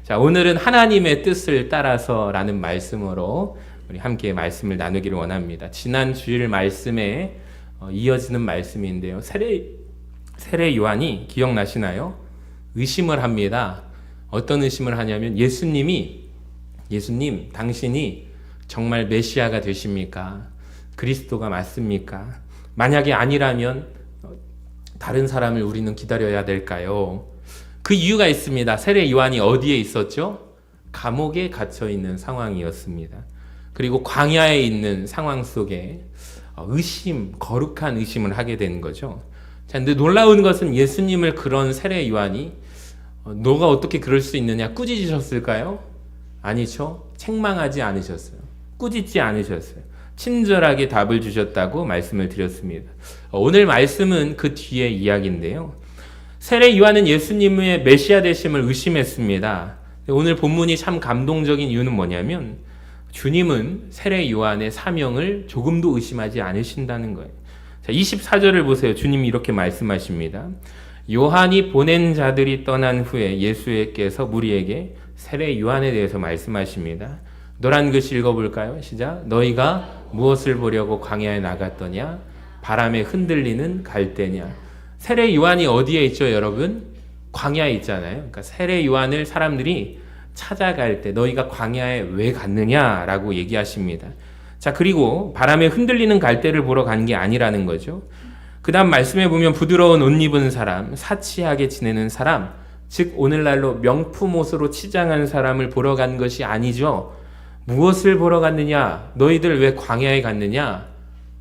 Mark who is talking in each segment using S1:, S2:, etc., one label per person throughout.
S1: 자, 오늘은 하나님의 뜻을 따라서라는 말씀으로 우리 함께 말씀을 나누기를 원합니다. 지난 주일 말씀에 이어지는 말씀인데요. 세례 요한이 기억나시나요? 의심을 합니다. 어떤 의심을 하냐면 예수님, 당신이 정말 메시아가 되십니까? 그리스도가 맞습니까? 만약에 아니라면 다른 사람을 우리는 기다려야 될까요? 그 이유가 있습니다. 세례 요한이 어디에 있었죠? 감옥에 갇혀 있는 상황이었습니다. 그리고 광야에 있는 상황 속에 거룩한 의심을 하게 된 거죠. 자, 근데 놀라운 것은 예수님을 그런 세례 요한이 너가 어떻게 그럴 수 있느냐 꾸짖으셨을까요? 아니죠. 책망하지 않으셨어요. 꾸짖지 않으셨어요. 친절하게 답을 주셨다고 말씀을 드렸습니다. 오늘 말씀은 그 뒤의 이야기인데요. 세례 요한은 예수님의 메시아 되심을 의심했습니다. 오늘 본문이 참 감동적인 이유는 뭐냐면 주님은 세례 요한의 사명을 조금도 의심하지 않으신다는 거예요. 자, 24절을 보세요. 주님이 이렇게 말씀하십니다. 요한이 보낸 자들이 떠난 후에 예수께서 무리에게 세례 요한에 대해서 말씀하십니다. 노란 글씨 읽어볼까요? 시작. 너희가 무엇을 보려고 광야에 나갔더냐? 바람에 흔들리는 갈대냐? 세례 요한이 어디에 있죠, 여러분? 광야에 있잖아요. 그러니까 세례 요한을 사람들이 찾아갈 때 너희가 광야에 왜 갔느냐라고 얘기하십니다. 자, 그리고 바람에 흔들리는 갈대를 보러 간 게 아니라는 거죠. 그 다음 말씀에 보면 부드러운 옷 입은 사람, 사치하게 지내는 사람, 즉 오늘날로 명품 옷으로 치장한 사람을 보러 간 것이 아니죠. 무엇을 보러 갔느냐? 너희들 왜 광야에 갔느냐?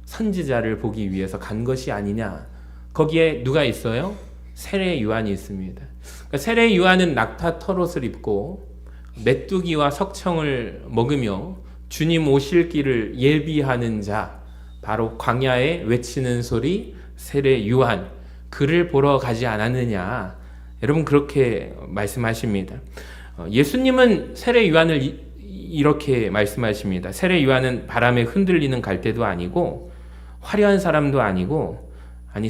S1: 선지자를 보기 위해서 간 것이 아니냐? 거기에 누가 있어요? 세례 요한이 있습니다. 그러니까 세례 요한은 낙타 털옷을 입고 메뚜기와 석청을 먹으며 주님 오실 길을 예비하는 자, 바로 광야에 외치는 소리 세례 요한, 그를 보러 가지 않았느냐? 여러분 그렇게 말씀하십니다. 예수님은 세례 요한을 이렇게 말씀하십니다. 세례 요한은 바람에 흔들리는 갈대도 아니고 화려한 사람도 아니고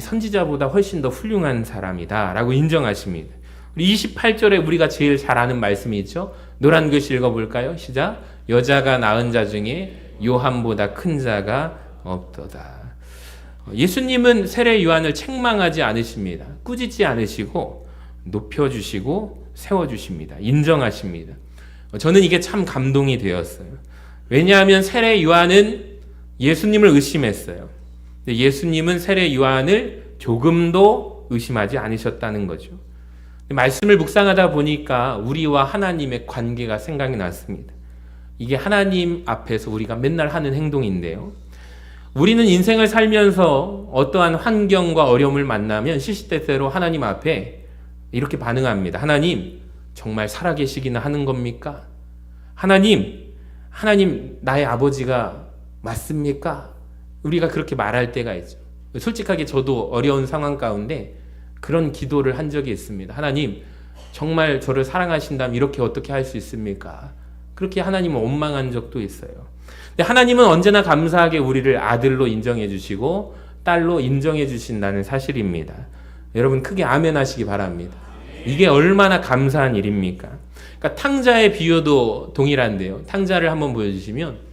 S1: 선지자보다 훨씬 더 훌륭한 사람이다 라고 인정하십니다. 우리 28절에 우리가 제일 잘 아는 말씀이 있죠. 노란 글씨 읽어볼까요? 시작. 여자가 낳은 자 중에 요한보다 큰 자가 없도다. 예수님은 세례 요한을 책망하지 않으십니다. 꾸짖지 않으시고 높여주시고 세워주십니다. 인정하십니다. 저는 이게 참 감동이 되었어요. 왜냐하면 세례 요한은 예수님을 의심했어요. 예수님은 세례 요한을 조금도 의심하지 않으셨다는 거죠. 말씀을 묵상하다 보니까 우리와 하나님의 관계가 생각이 났습니다. 이게 하나님 앞에서 우리가 맨날 하는 행동인데요. 우리는 인생을 살면서 어떠한 환경과 어려움을 만나면 시시때때로 하나님 앞에 이렇게 반응합니다. 하나님, 정말 살아계시기는 하는 겁니까? 하나님, 나의 아버지가 맞습니까? 우리가 그렇게 말할 때가 있죠. 솔직하게 저도 어려운 상황 가운데 그런 기도를 한 적이 있습니다. 하나님, 정말 저를 사랑하신다면 이렇게 어떻게 할 수 있습니까? 그렇게 하나님을 원망한 적도 있어요. 근데 하나님은 언제나 감사하게 우리를 아들로 인정해 주시고 딸로 인정해 주신다는 사실입니다. 여러분 크게 아멘 하시기 바랍니다. 이게 얼마나 감사한 일입니까? 그러니까 탕자의 비유도 동일한데요. 탕자를 한번 보여주시면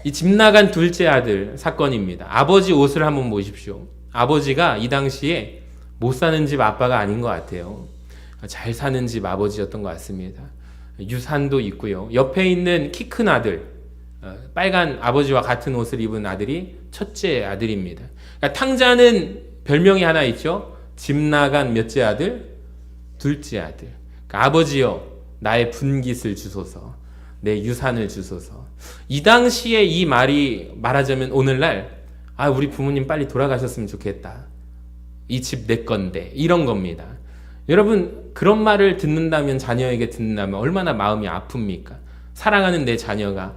S1: 이 집 나간 둘째 아들 사건입니다. 아버지 옷을 한번 보십시오. 아버지가 이 당시에 못 사는 집 아빠가 아닌 것 같아요. 잘 사는 집 아버지였던 것 같습니다. 유산도 있고요. 옆에 있는 키 큰 아들, 빨간 아버지와 같은 옷을 입은 아들이 첫째 아들입니다. 그러니까 탕자는 별명이 하나 있죠. 집 나간 몇째 아들? 둘째 아들. 그러니까 아버지여, 나의 분깃을 주소서. 내 유산을 주소서. 이 당시에 이 말이 말하자면 오늘날 우리 부모님 빨리 돌아가셨으면 좋겠다. 이 집 내 건데 이런 겁니다. 여러분 그런 말을 듣는다면 자녀에게 듣는다면 얼마나 마음이 아픕니까? 사랑하는 내 자녀가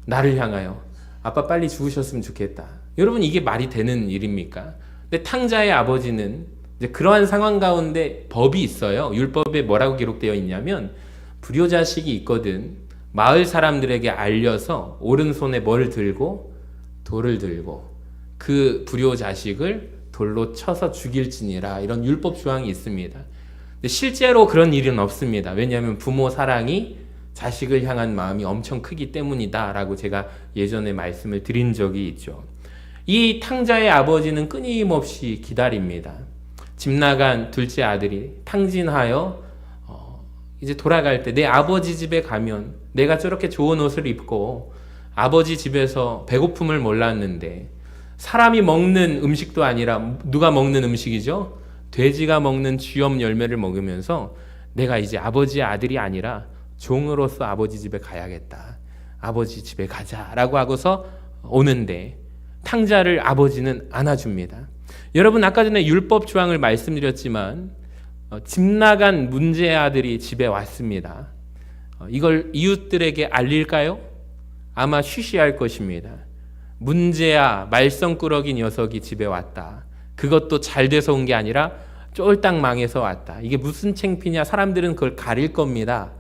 S1: 나를 향하여 아빠 빨리 죽으셨으면 좋겠다. 여러분 이게 말이 되는 일입니까? 근데 탕자의 아버지는 이제 그러한 상황 가운데 법이 있어요. 율법에 뭐라고 기록되어 있냐면 불효자식이 있거든. 마을 사람들에게 알려서 오른손에 뭘 들고? 돌을 들고 그 불효자식을 돌로 쳐서 죽일지니라, 이런 율법 조항이 있습니다. 근데 실제로 그런 일은 없습니다. 왜냐하면 부모 사랑이 자식을 향한 마음이 엄청 크기 때문이다라고 제가 예전에 말씀을 드린 적이 있죠. 이 탕자의 아버지는 끊임없이 기다립니다. 집 나간 둘째 아들이 탕진하여 이제 돌아갈 때 내 아버지 집에 가면 내가 저렇게 좋은 옷을 입고 아버지 집에서 배고픔을 몰랐는데, 사람이 먹는 음식도 아니라 누가 먹는 음식이죠? 돼지가 먹는 쥐염 열매를 먹으면서 내가 이제 아버지의 아들이 아니라 종으로서 아버지 집에 가야겠다. 아버지 집에 가자라고 하고서 오는데 탕자를 아버지는 안아줍니다. 여러분, 아까 전에 율법 조항을 말씀드렸지만 집 나간 문제의 아들이 집에 왔습니다. 이걸 이웃들에게 알릴까요? 아마 쉬쉬할 것입니다. 문제야, 말썽꾸러기 녀석이 집에 왔다. 그것도 잘 돼서 온 게 아니라 쫄딱 망해서 왔다. 이게 무슨 창피냐? 사람들은 그걸 가릴 겁니다.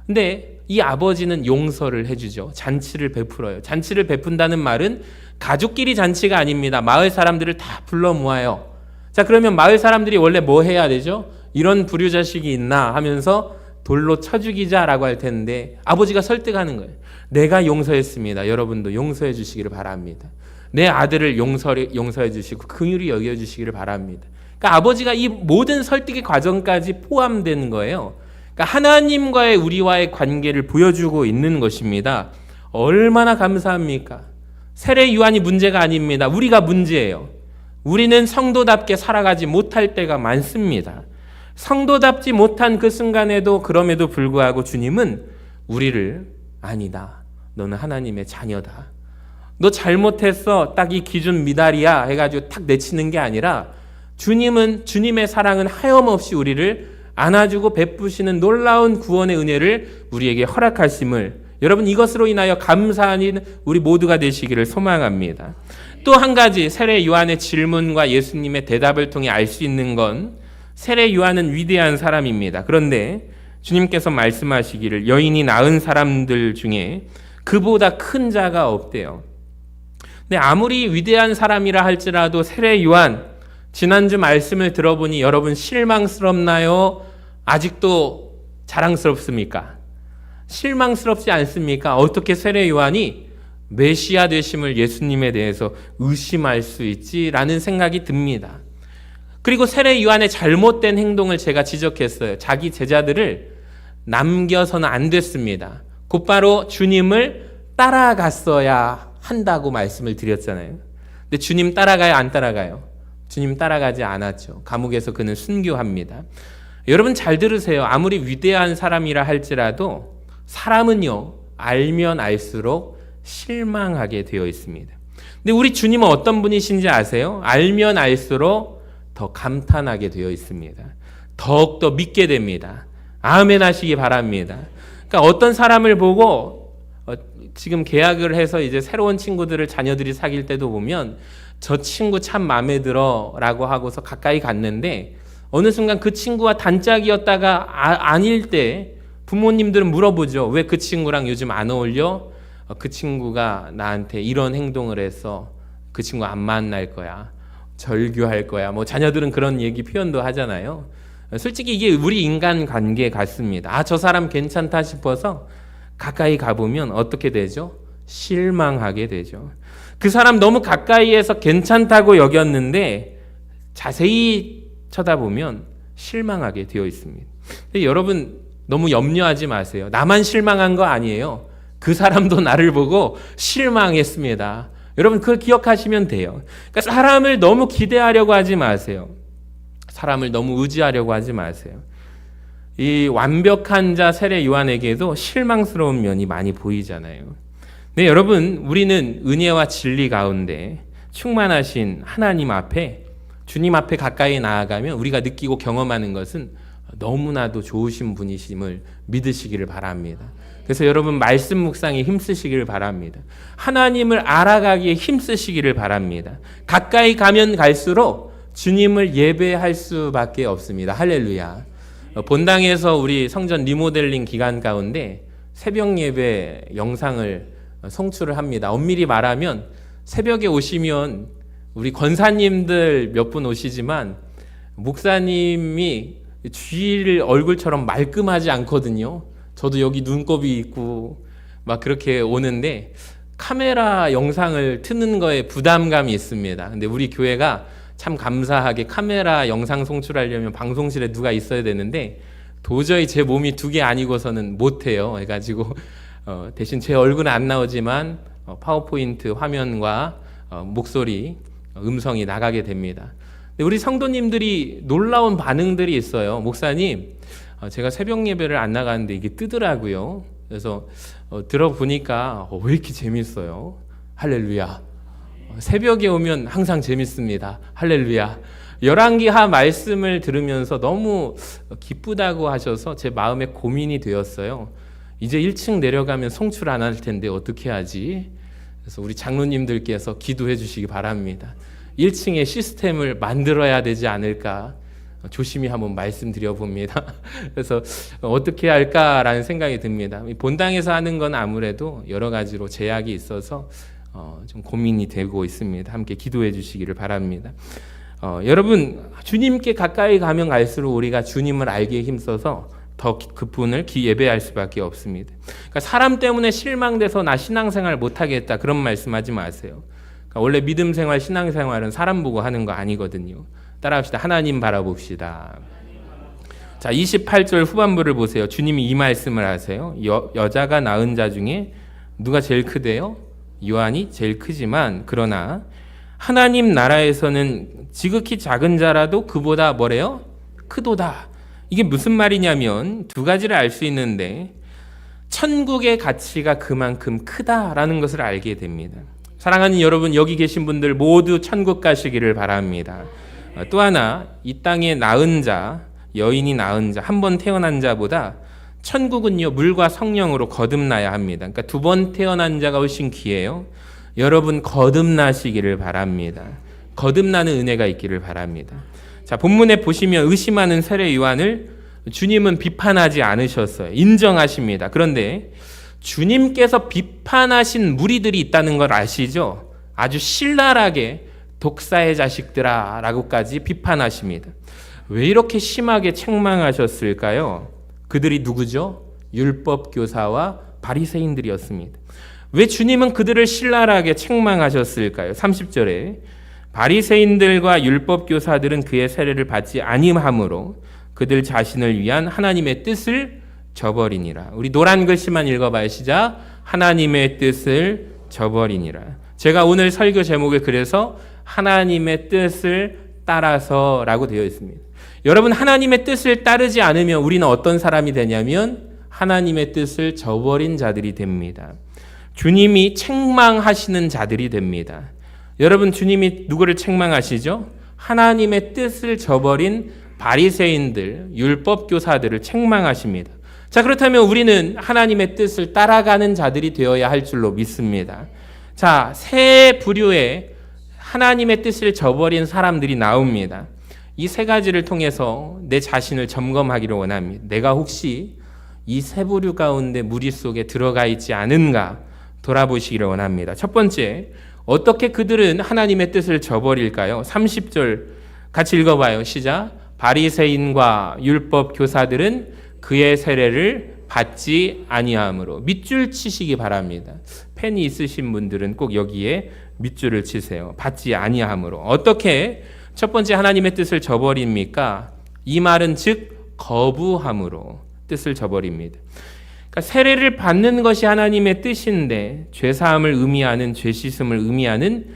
S1: 근데 이 아버지는 용서를 해주죠. 잔치를 베풀어요. 잔치를 베푼다는 말은 가족끼리 잔치가 아닙니다. 마을 사람들을 다 불러 모아요. 자, 그러면 마을 사람들이 원래 뭐 해야 되죠? 이런 불효자식이 있나 하면서 돌로 쳐 죽이자라고 할 텐데 아버지가 설득하는 거예요. 내가 용서했습니다. 여러분도 용서해 주시기를 바랍니다. 내 아들을 용서해 주시고 긍휼히 여겨 주시기를 바랍니다. 그러니까 아버지가 이 모든 설득의 과정까지 포함되는 거예요. 그러니까 하나님과의 우리와의 관계를 보여주고 있는 것입니다. 얼마나 감사합니까? 세례 요한이 문제가 아닙니다. 우리가 문제예요. 우리는 성도답게 살아가지 못할 때가 많습니다. 성도답지 못한 그 순간에도 그럼에도 불구하고 주님은 우리를 아니다. 너는 하나님의 자녀다. 너 잘못했어. 딱 이 기준 미달이야 해가지고 탁 내치는 게 아니라 주님의 사랑은 하염없이 우리를 안아주고 베푸시는 놀라운 구원의 은혜를 우리에게 허락하심을, 여러분, 이것으로 인하여 감사한 우리 모두가 되시기를 소망합니다. 또 한 가지 세례 요한의 질문과 예수님의 대답을 통해 알 수 있는 건 세례 요한은 위대한 사람입니다. 그런데 주님께서 말씀하시기를 여인이 낳은 사람들 중에 그보다 큰 자가 없대요. 근데 아무리 위대한 사람이라 할지라도 세례 요한, 지난주 말씀을 들어보니 여러분 실망스럽나요? 아직도 자랑스럽습니까? 실망스럽지 않습니까? 어떻게 세례 요한이 메시아 되심을 예수님에 대해서 의심할 수 있지라는 생각이 듭니다. 그리고 세례 요한의 잘못된 행동을 제가 지적했어요. 자기 제자들을 남겨서는 안 됐습니다. 곧바로 주님을 따라갔어야 한다고 말씀을 드렸잖아요. 근데 주님 따라가요, 안 따라가요? 주님 따라가지 않았죠. 감옥에서 그는 순교합니다. 여러분 잘 들으세요. 아무리 위대한 사람이라 할지라도 사람은요, 알면 알수록 실망하게 되어 있습니다. 근데 우리 주님은 어떤 분이신지 아세요? 알면 알수록 더 감탄하게 되어 있습니다. 더욱더 믿게 됩니다. 아멘 하시기 바랍니다. 그러니까 어떤 사람을 보고 지금 계약을 해서 이제 새로운 친구들을 자녀들이 사귈 때도 보면 저 친구 참 마음에 들어 라고 하고서 가까이 갔는데 어느 순간 그 친구와 단짝이었다가 아닐 때 부모님들은 물어보죠. 왜 그 친구랑 요즘 안 어울려? 그 친구가 나한테 이런 행동을 해서 그 친구 안 만날 거야. 절교할 거야. 뭐 자녀들은 그런 얘기 표현도 하잖아요. 솔직히 이게 우리 인간 관계 같습니다. 저 사람 괜찮다 싶어서 가까이 가보면 어떻게 되죠? 실망하게 되죠. 그 사람 너무 가까이에서 괜찮다고 여겼는데 자세히 쳐다보면 실망하게 되어 있습니다. 여러분 너무 염려하지 마세요. 나만 실망한 거 아니에요. 그 사람도 나를 보고 실망했습니다. 여러분 그걸 기억하시면 돼요. 그러니까 사람을 너무 기대하려고 하지 마세요. 사람을 너무 의지하려고 하지 마세요. 이 완벽한 자 세례 요한에게도 실망스러운 면이 많이 보이잖아요. 네, 여러분 우리는 은혜와 진리 가운데 충만하신 하나님 앞에, 주님 앞에 가까이 나아가면 우리가 느끼고 경험하는 것은 너무나도 좋으신 분이심을 믿으시기를 바랍니다. 그래서 여러분 말씀 묵상에 힘쓰시기를 바랍니다. 하나님을 알아가기에 힘쓰시기를 바랍니다. 가까이 가면 갈수록 주님을 예배할 수밖에 없습니다. 할렐루야. 본당에서 우리 성전 리모델링 기간 가운데 새벽 예배 영상을 송출을 합니다. 엄밀히 말하면 새벽에 오시면 우리 권사님들 몇 분 오시지만 목사님이 주일 얼굴처럼 말끔하지 않거든요. 저도 여기 눈곱이 있고 막 그렇게 오는데 카메라 영상을 트는 거에 부담감이 있습니다. 근데 우리 교회가 참 감사하게 카메라 영상 송출하려면 방송실에 누가 있어야 되는데 도저히 제 몸이 두 개 아니고서는 못해요. 해가지고 대신 제 얼굴은 안 나오지만 파워포인트 화면과 목소리, 음성이 나가게 됩니다. 근데 우리 성도님들이 놀라운 반응들이 있어요. 목사님, 제가 새벽 예배를 안 나가는데 이게 뜨더라고요. 그래서 들어보니까 왜 이렇게 재밌어요? 할렐루야. 새벽에 오면 항상 재밌습니다. 할렐루야. 열왕기하 말씀을 들으면서 너무 기쁘다고 하셔서 제 마음에 고민이 되었어요. 이제 1층 내려가면 송출 안 할 텐데 어떻게 하지? 그래서 우리 장로님들께서 기도해 주시기 바랍니다. 1층에 시스템을 만들어야 되지 않을까 조심히 한번 말씀드려 봅니다. 그래서 어떻게 할까라는 생각이 듭니다. 본당에서 하는 건 아무래도 여러 가지로 제약이 있어서 좀 고민이 되고 있습니다. 함께 기도해 주시기를 바랍니다. 여러분, 주님께 가까이 가면 갈수록 우리가 주님을 알기에 힘써서 더 그분을 예배할 수밖에 없습니다. 그러니까 사람 때문에 실망돼서 나 신앙생활 못하겠다 그런 말씀하지 마세요. 그러니까 원래 믿음 생활, 신앙 생활은 사람 보고 하는 거 아니거든요. 따라합시다. 하나님 바라봅시다. 자, 28절 후반부를 보세요. 주님이 이 말씀을 하세요. 여자가 낳은 자 중에 누가 제일 크대요? 요한이 제일 크지만 그러나 하나님 나라에서는 지극히 작은 자라도 그보다 뭐래요? 크도다. 이게 무슨 말이냐면 두 가지를 알 수 있는데 천국의 가치가 그만큼 크다라는 것을 알게 됩니다. 사랑하는 여러분, 여기 계신 분들 모두 천국 가시기를 바랍니다. 또 하나, 이 땅에 낳은 자, 여인이 낳은 자, 한 번 태어난 자보다 천국은요 물과 성령으로 거듭나야 합니다. 그러니까 두 번 태어난 자가 훨씬 귀해요. 여러분 거듭나시기를 바랍니다. 거듭나는 은혜가 있기를 바랍니다. 자, 본문에 보시면 의심하는 세례 요한을 주님은 비판하지 않으셨어요. 인정하십니다. 그런데 주님께서 비판하신 무리들이 있다는 걸 아시죠? 아주 신랄하게 독사의 자식들아 라고까지 비판하십니다. 왜 이렇게 심하게 책망하셨을까요? 그들이 누구죠? 율법교사와 바리새인들이었습니다. 왜 주님은 그들을 신랄하게 책망하셨을까요? 30절에 바리새인들과 율법교사들은 그의 세례를 받지 아니함으로 그들 자신을 위한 하나님의 뜻을 저버리니라. 우리 노란 글씨만 읽어봐요. 시작. 하나님의 뜻을 저버리니라. 제가 오늘 설교 제목을 그래서 하나님의 뜻을 따라서라고 되어 있습니다. 여러분, 하나님의 뜻을 따르지 않으면 우리는 어떤 사람이 되냐면 하나님의 뜻을 저버린 자들이 됩니다. 주님이 책망하시는 자들이 됩니다. 여러분, 주님이 누구를 책망하시죠? 하나님의 뜻을 저버린 바리새인들, 율법교사들을 책망하십니다. 자, 그렇다면 우리는 하나님의 뜻을 따라가는 자들이 되어야 할 줄로 믿습니다. 자, 세 부류의 하나님의 뜻을 저버린 사람들이 나옵니다. 이 세 가지를 통해서 내 자신을 점검하기를 원합니다. 내가 혹시 이 세 부류 가운데 무리 속에 들어가 있지 않은가 돌아보시기를 원합니다. 첫 번째, 어떻게 그들은 하나님의 뜻을 저버릴까요? 30절 같이 읽어봐요. 시작. 바리새인과 율법 교사들은 그의 세례를 받지 아니함으로. 밑줄 치시기 바랍니다. 펜이 있으신 분들은 꼭 여기에 밑줄을 치세요. 받지 아니함으로. 어떻게 첫 번째 하나님의 뜻을 저버립니까? 이 말은 즉 거부함으로 뜻을 저버립니다. 그러니까 세례를 받는 것이 하나님의 뜻인데 죄사함을 의미하는, 죄 씻음을 의미하는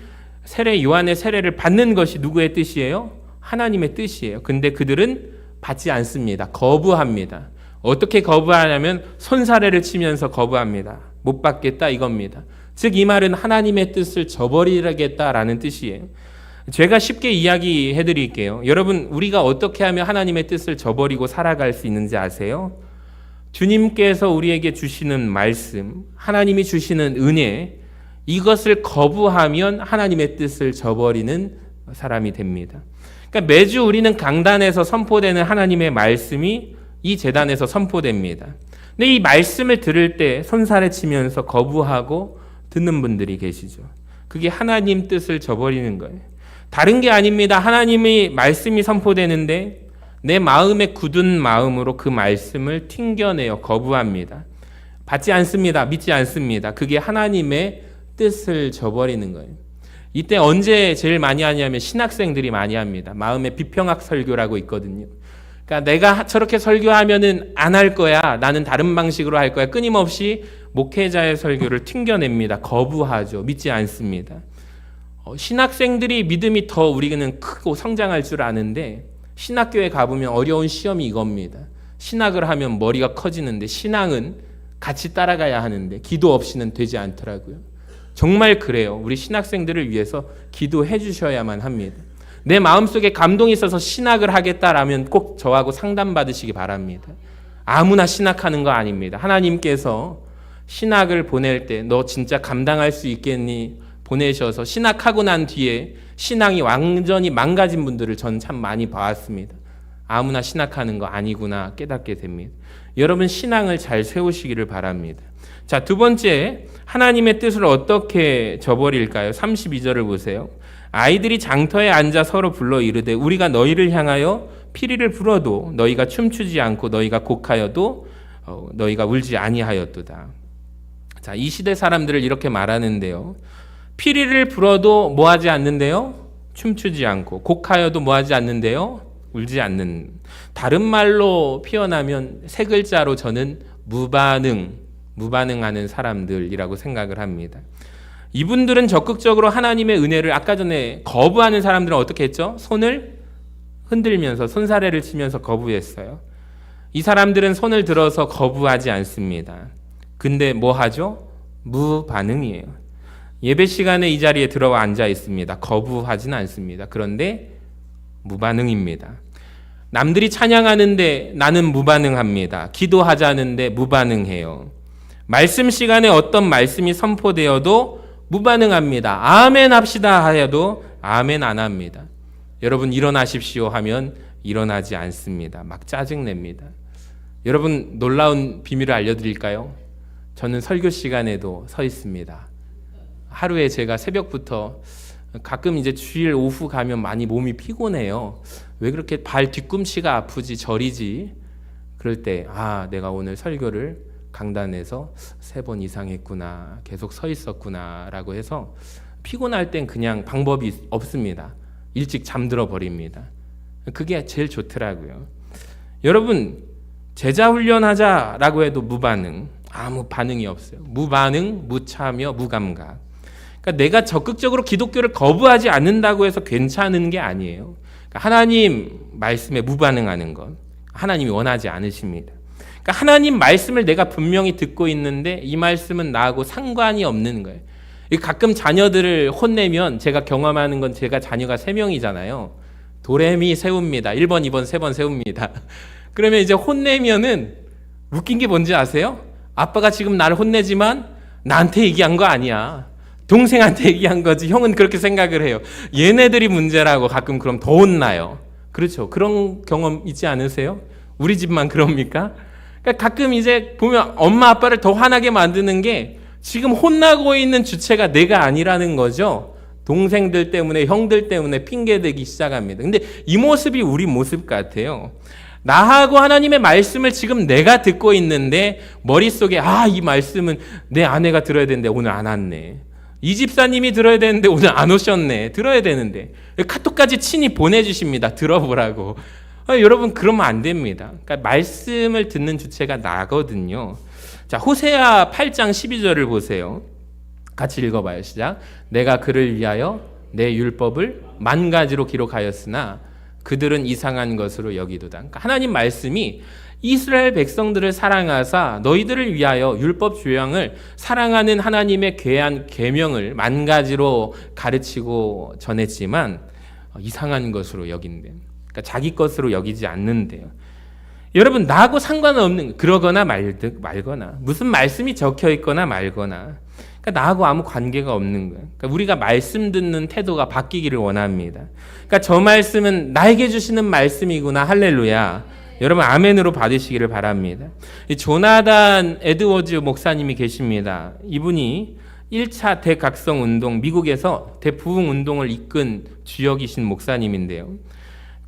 S1: 세례 요한의 세례를 받는 것이 누구의 뜻이에요? 하나님의 뜻이에요. 근데 그들은 받지 않습니다. 거부합니다. 어떻게 거부하냐면 손사래를 치면서 거부합니다. 못 받겠다 이겁니다. 즉 이 말은 하나님의 뜻을 저버리겠다라는 뜻이에요. 제가 쉽게 이야기해 드릴게요. 여러분, 우리가 어떻게 하면 하나님의 뜻을 저버리고 살아갈 수 있는지 아세요? 주님께서 우리에게 주시는 말씀, 하나님이 주시는 은혜, 이것을 거부하면 하나님의 뜻을 저버리는 사람이 됩니다. 그러니까 매주 우리는 강단에서 선포되는 하나님의 말씀이 이 제단에서 선포됩니다. 근데 이 말씀을 들을 때 손살에 치면서 거부하고 듣는 분들이 계시죠. 그게 하나님 뜻을 저버리는 거예요. 다른 게 아닙니다. 하나님의 말씀이 선포되는데 내 마음에 굳은 마음으로 그 말씀을 튕겨내어 거부합니다. 받지 않습니다. 믿지 않습니다. 그게 하나님의 뜻을 저버리는 거예요. 이때 언제 제일 많이 하냐면 신학생들이 많이 합니다. 마음의 비평학 설교라고 있거든요. 그러니까 내가 저렇게 설교하면은 안 할 거야. 나는 다른 방식으로 할 거야. 끊임없이 목회자의 설교를 튕겨냅니다. 거부하죠. 믿지 않습니다. 신학생들이 믿음이 더 우리는 크고 성장할 줄 아는데 신학교에 가보면 어려운 시험이 이겁니다. 신학을 하면 머리가 커지는데 신앙은 같이 따라가야 하는데 기도 없이는 되지 않더라고요. 정말 그래요. 우리 신학생들을 위해서 기도해 주셔야만 합니다. 내 마음속에 감동이 있어서 신학을 하겠다라면 꼭 저하고 상담받으시기 바랍니다. 아무나 신학하는 거 아닙니다. 하나님께서 신학을 보낼 때 너 진짜 감당할 수 있겠니? 보내셔서 신학하고 난 뒤에 신앙이 완전히 망가진 분들을 전 참 많이 봐왔습니다. 아무나 신학하는 거 아니구나 깨닫게 됩니다. 여러분 신앙을 잘 세우시기를 바랍니다. 자, 두 번째, 하나님의 뜻을 어떻게 저버릴까요? 32절을 보세요. 아이들이 장터에 앉아 서로 불러 이르되 우리가 너희를 향하여 피리를 불어도 너희가 춤추지 않고 너희가 곡하여도 너희가 울지 아니하였도다. 자, 이 시대 사람들을 이렇게 말하는데요. 피리를 불어도 뭐 하지 않는데요? 춤추지 않고 곡하여도 뭐 하지 않는데요? 울지 않는. 다른 말로 표현하면 세 글자로 저는 무반응하는 사람들이라고 생각을 합니다. 이분들은 적극적으로 하나님의 은혜를 아까 전에 거부하는 사람들은 어떻게 했죠? 손을 흔들면서 손사래를 치면서 거부했어요. 이 사람들은 손을 들어서 거부하지 않습니다. 근데 뭐 하죠? 무반응이에요. 예배 시간에 이 자리에 들어와 앉아 있습니다. 거부하지는 않습니다. 그런데 무반응입니다. 남들이 찬양하는데 나는 무반응합니다. 기도하자는데 무반응해요. 말씀 시간에 어떤 말씀이 선포되어도 무반응합니다. 아멘 합시다 하여도 아멘 안 합니다. 여러분 일어나십시오 하면 일어나지 않습니다. 막 짜증냅니다. 여러분 놀라운 비밀을 알려드릴까요? 저는 설교 시간에도 서 있습니다. 하루에 제가 새벽부터 가끔 이제 주일 오후 가면 많이 몸이 피곤해요. 왜 그렇게 발 뒤꿈치가 아프지 저리지? 그럴 때 내가 오늘 설교를 강단에서 3번 이상 했구나. 계속 서 있었구나 라고 해서 피곤할 땐 그냥 방법이 없습니다. 일찍 잠들어 버립니다. 그게 제일 좋더라고요. 여러분 제자 훈련하자라고 해도 무반응. 아무 반응이 없어요. 무반응, 무참여, 무감각. 그러니까 내가 적극적으로 기독교를 거부하지 않는다고 해서 괜찮은 게 아니에요. 그러니까 하나님 말씀에 무반응하는 건 하나님이 원하지 않으십니다. 그러니까 하나님 말씀을 내가 분명히 듣고 있는데 이 말씀은 나하고 상관이 없는 거예요. 가끔 자녀들을 혼내면 제가 경험하는 건 제가 자녀가 3명이잖아요. 도레미 세웁니다. 1번, 2번, 3번 세웁니다. 그러면 이제 혼내면은 웃긴 게 뭔지 아세요? 아빠가 지금 나를 혼내지만 나한테 얘기한 거 아니야. 동생한테 얘기한 거지. 형은 그렇게 생각을 해요. 얘네들이 문제라고 가끔 그럼 더 혼나요. 그렇죠. 그런 경험 있지 않으세요? 우리 집만 그럽니까? 그러니까 가끔 이제 보면 엄마 아빠를 더 화나게 만드는 게 지금 혼나고 있는 주체가 내가 아니라는 거죠. 동생들 때문에 형들 때문에 핑계대기 시작합니다. 근데 이 모습이 우리 모습 같아요. 나하고 하나님의 말씀을 지금 내가 듣고 있는데 머릿속에 이 말씀은 내 아내가 들어야 되는데 오늘 안 왔네. 이 집사님이 들어야 되는데 오늘 안 오셨네. 들어야 되는데. 카톡까지 친히 보내주십니다. 들어보라고. 여러분 그러면 안 됩니다. 그러니까 말씀을 듣는 주체가 나거든요. 자, 호세아 8장 12절을 보세요. 같이 읽어봐요. 시작. 내가 그를 위하여 내 율법을 10,000가지로 기록하였으나 그들은 이상한 것으로 여기도다. 그러니까 하나님 말씀이 이스라엘 백성들을 사랑하사 너희들을 위하여 율법 조항을 사랑하는 하나님의 괴한 계명을 10,000가지로 가르치고 전했지만 이상한 것으로 여긴대요. 그러니까 자기 것으로 여기지 않는데요. 여러분 나하고 상관없는 그러거나 말거나 무슨 말씀이 적혀 있거나 말거나 그러니까 나하고 아무 관계가 없는 거예요. 그러니까 우리가 말씀 듣는 태도가 바뀌기를 원합니다. 그러니까 저 말씀은 나에게 주시는 말씀이구나. 할렐루야. 여러분 아멘으로 받으시기를 바랍니다. 조나단 에드워즈 목사님이 계십니다. 이분이 1차 대각성 운동, 미국에서 대부흥 운동을 이끈 주역이신 목사님인데요.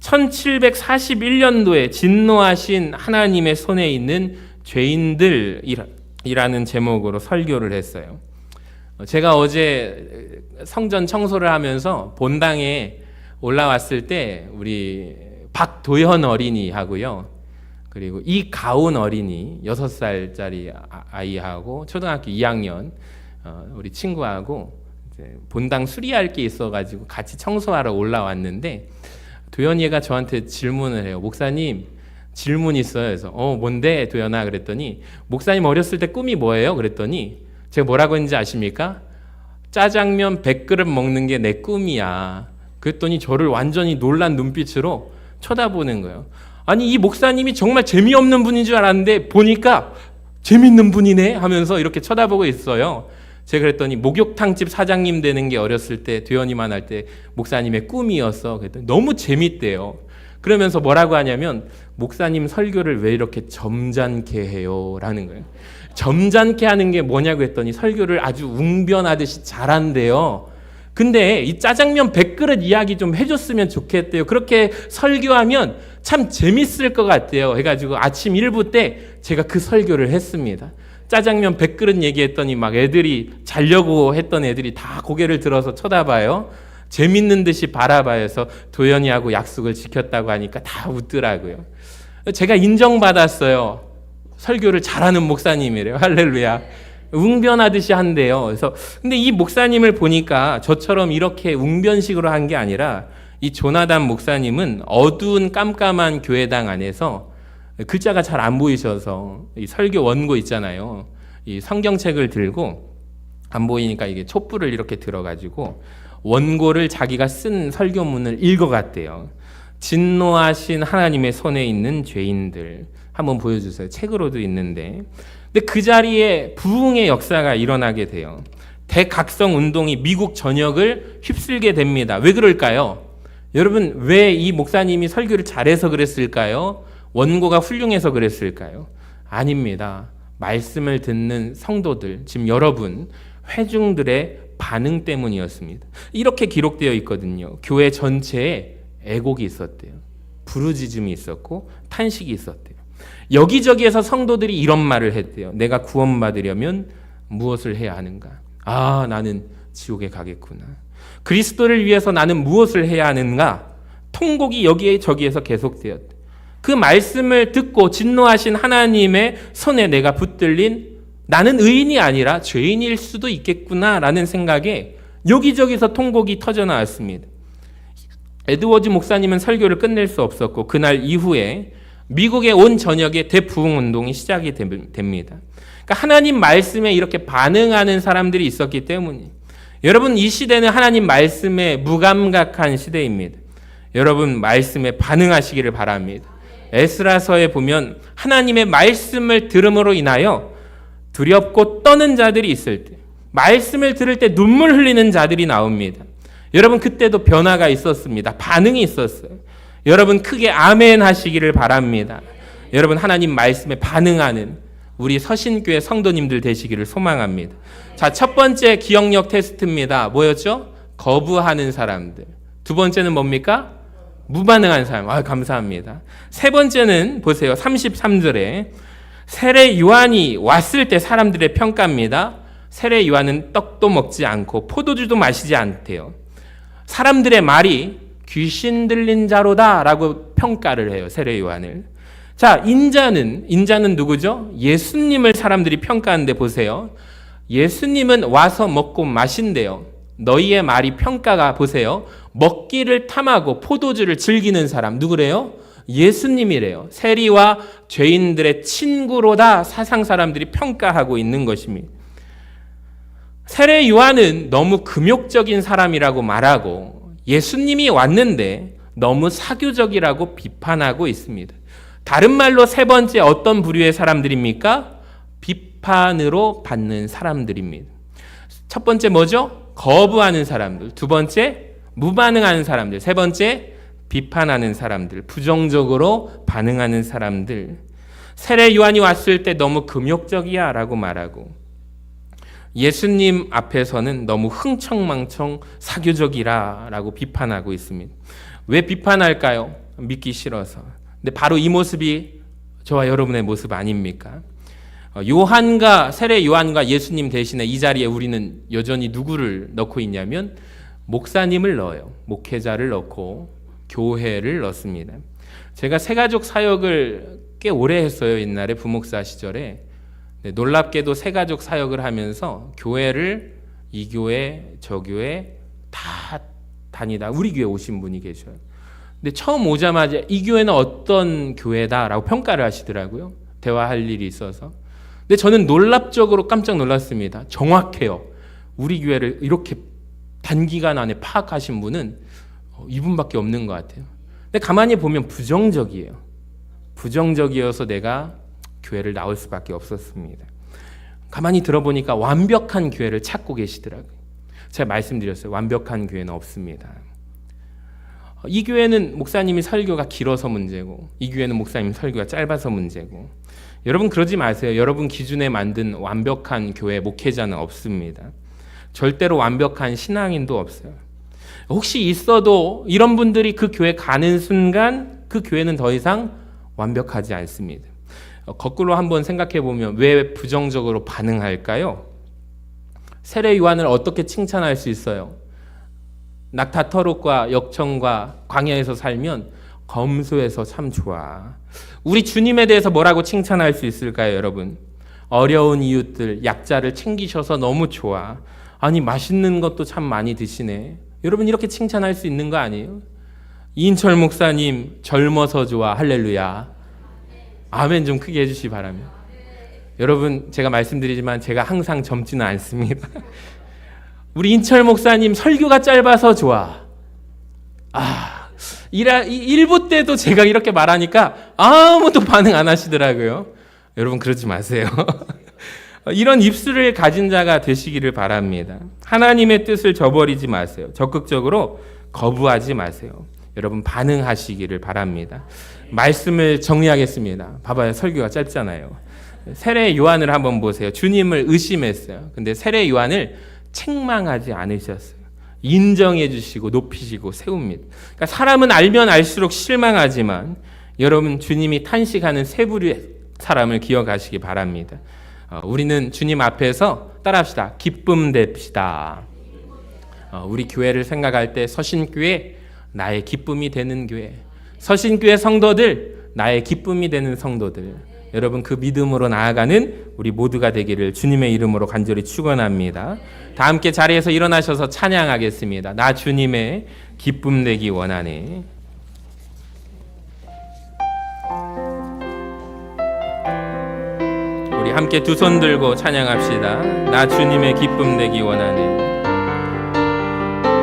S1: 1741년도에 진노하신 하나님의 손에 있는 죄인들이라는 제목으로 설교를 했어요. 제가 어제 성전 청소를 하면서 본당에 올라왔을 때 우리 박도현 어린이하고요, 그리고 이가온 어린이 6살짜리 아이하고 초등학교 2학년 우리 친구하고 이제 본당 수리할 게 있어가지고 같이 청소하러 올라왔는데, 도현이가 저한테 질문을 해요. 목사님, 질문 있어요. 그래서 뭔데 도현아 그랬더니, 목사님 어렸을 때 꿈이 뭐예요? 그랬더니 제가 뭐라고 했는지 아십니까? 짜장면 100그릇 먹는 게 내 꿈이야. 그랬더니 저를 완전히 놀란 눈빛으로 쳐다보는 거예요. 아니, 이 목사님이 정말 재미없는 분인 줄 알았는데 보니까 재밌는 분이네 하면서 이렇게 쳐다보고 있어요. 제가 그랬더니 목욕탕집 사장님 되는 게 어렸을 때 도현이만 할 때 목사님의 꿈이었어. 그랬더니 너무 재밌대요. 그러면서 뭐라고 하냐면, 목사님 설교를 왜 이렇게 점잖게 해요? 라는 거예요. 점잖게 하는 게 뭐냐고 했더니 설교를 아주 웅변하듯이 잘한대요. 근데 이 짜장면 100그릇 이야기 좀 해줬으면 좋겠대요. 그렇게 설교하면 참 재밌을 것 같대요. 해가지고 아침 1부 때 제가 그 설교를 했습니다. 짜장면 100그릇 얘기했더니 막 애들이 자려고 했던 애들이 다 고개를 들어서 쳐다봐요. 재밌는 듯이 바라봐요. 해서 도연이하고 약속을 지켰다고 하니까 다 웃더라고요. 제가 인정받았어요. 설교를 잘하는 목사님이래요. 할렐루야. 웅변하듯이 한대요. 그래서 근데 이 목사님을 보니까 저처럼 이렇게 웅변식으로 한 게 아니라, 이 조나단 목사님은 어두운 깜깜한 교회당 안에서 글자가 잘 안 보이셔서 이 설교 원고 있잖아요. 이 성경책을 들고 안 보이니까 이게 촛불을 이렇게 들어가지고 원고를 자기가 쓴 설교문을 읽어갔대요. 진노하신 하나님의 손에 있는 죄인들. 한번 보여주세요. 책으로도 있는데. 근데 그 자리에 부흥의 역사가 일어나게 돼요. 대각성 운동이 미국 전역을 휩쓸게 됩니다. 왜 그럴까요? 여러분, 왜 이 목사님이 설교를 잘해서 그랬을까요? 원고가 훌륭해서 그랬을까요? 아닙니다. 말씀을 듣는 성도들, 지금 여러분, 회중들의 반응 때문이었습니다. 이렇게 기록되어 있거든요. 교회 전체에 애곡이 있었대요. 부르짖음이 있었고 탄식이 있었대요. 여기저기에서 성도들이 이런 말을 했대요. 내가 구원받으려면 무엇을 해야 하는가? 아, 나는 지옥에 가겠구나. 그리스도를 위해서 나는 무엇을 해야 하는가? 통곡이 여기에 저기에서 계속되었대. 그 말씀을 듣고 진노하신 하나님의 손에 내가 붙들린 나는 의인이 아니라 죄인일 수도 있겠구나라는 생각에 여기저기서 통곡이 터져 나왔습니다. 에드워즈 목사님은 설교를 끝낼 수 없었고, 그날 이후에 미국의 온 전역에 대부흥 운동이 시작이 됩니다. 그러니까 하나님 말씀에 이렇게 반응하는 사람들이 있었기 때문이에요. 여러분, 이 시대는 하나님 말씀에 무감각한 시대입니다. 여러분, 말씀에 반응하시기를 바랍니다. 에스라서에 보면 하나님의 말씀을 들음으로 인하여 두렵고 떠는 자들이 있을 때, 말씀을 들을 때 눈물 흘리는 자들이 나옵니다. 여러분, 그때도 변화가 있었습니다. 반응이 있었어요. 여러분, 크게 아멘 하시기를 바랍니다. 여러분, 하나님 말씀에 반응하는 우리 서신교회 성도님들 되시기를 소망합니다. 자, 첫 번째 기억력 테스트입니다. 뭐였죠? 거부하는 사람들. 두 번째는 뭡니까? 무반응한 사람. 감사합니다. 세 번째는 보세요. 33절에 세례 요한이 왔을 때 사람들의 평가입니다. 세례 요한은 떡도 먹지 않고 포도주도 마시지 않대요. 사람들의 말이 귀신 들린 자로다라고 평가를 해요. 세례 요한을. 자, 인자는 누구죠? 예수님을 사람들이 평가하는데 보세요. 예수님은 와서 먹고 마신대요. 너희의 말이 평가가 보세요. 먹기를 탐하고 포도주를 즐기는 사람 누구래요? 예수님이래요. 세리와 죄인들의 친구로다 사상 사람들이 평가하고 있는 것입니다. 세례 요한은 너무 금욕적인 사람이라고 말하고, 예수님이 왔는데 너무 사교적이라고 비판하고 있습니다. 다른 말로 세 번째 어떤 부류의 사람들입니까? 비판으로 받는 사람들입니다. 첫 번째 뭐죠? 거부하는 사람들. 두 번째 무반응하는 사람들. 세 번째 비판하는 사람들. 부정적으로 반응하는 사람들. 세례 요한이 왔을 때 너무 금욕적이야 라고 말하고, 예수님 앞에서는 너무 흥청망청 사교적이라 라고 비판하고 있습니다. 왜 비판할까요? 믿기 싫어서. 근데 바로 이 모습이 저와 여러분의 모습 아닙니까? 세례 요한과 예수님 대신에 이 자리에 우리는 여전히 누구를 넣고 있냐면 목사님을 넣어요. 목회자를 넣고 교회를 넣습니다. 제가 새가족 사역을 꽤 오래 했어요. 옛날에 부목사 시절에. 놀랍게도 새가족 사역을 하면서 교회를 이 교회 저 교회 다 다니다 우리 교회 오신 분이 계셔요. 근데 처음 오자마자 이 교회는 어떤 교회다라고 평가를 하시더라고요. 대화할 일이 있어서. 근데 저는 놀랍적으로 깜짝 놀랐습니다. 정확해요. 우리 교회를 이렇게 단기간 안에 파악하신 분은 이분밖에 없는 것 같아요. 근데 가만히 보면 부정적이에요. 부정적이어서 내가 교회를 나올 수밖에 없었습니다. 가만히 들어보니까 완벽한 교회를 찾고 계시더라고요. 제가 말씀드렸어요. 완벽한 교회는 없습니다. 이 교회는 목사님이 설교가 길어서 문제고 이 교회는 목사님 설교가 짧아서 문제고 여러분 그러지 마세요. 여러분 기준에 만든 완벽한 교회 목회자는 없습니다. 절대로 완벽한 신앙인도 없어요. 혹시 있어도 이런 분들이 그 교회 가는 순간 그 교회는 더 이상 완벽하지 않습니다. 거꾸로 한번 생각해 보면 왜 부정적으로 반응할까요? 세례 요한을 어떻게 칭찬할 수 있어요? 낙타 터룩과 역청과 광야에서 살면 검소해서 참 좋아. 우리 주님에 대해서 뭐라고 칭찬할 수 있을까요, 여러분? 어려운 이웃들, 약자를 챙기셔서 너무 좋아. 아니 맛있는 것도 참 많이 드시네. 여러분 이렇게 칭찬할 수 있는 거 아니에요? 이인철 목사님 젊어서 좋아. 할렐루야. 아멘 좀 크게 해주시기 바랍니다. 여러분 제가 말씀드리지만 제가 항상 젊지는 않습니다. 우리 인철 목사님 설교가 짧아서 좋아. 1부 때도 제가 이렇게 말하니까 아무도 반응 안 하시더라고요. 여러분 그러지 마세요. 이런 입술을 가진 자가 되시기를 바랍니다. 하나님의 뜻을 저버리지 마세요. 적극적으로 거부하지 마세요. 여러분 반응하시기를 바랍니다. 말씀을 정리하겠습니다. 봐봐요. 설교가 짧잖아요. 세례 요한을 한번 보세요. 주님을 의심했어요. 근데 세례 요한을 책망하지 않으셨어요. 인정해 주시고 높이시고 세웁니다. 그러니까 사람은 알면 알수록 실망하지만 여러분 주님이 탄식하는 세 부류의 사람을 기억하시기 바랍니다. 우리는 주님 앞에서 따라합시다. 기쁨 냅시다. 우리 교회를 생각할 때 서신교회 나의 기쁨이 되는 교회, 서신교회 성도들 나의 기쁨이 되는 성도들, 여러분 그 믿음으로 나아가는 우리 모두가 되기를 주님의 이름으로 간절히 축원합니다. 다 함께 자리에서 일어나셔서 찬양하겠습니다. 나 주님의 기쁨 되기 원하네. 우리 함께 두 손 들고 찬양합시다. 나 주님의 기쁨 되기 원하네.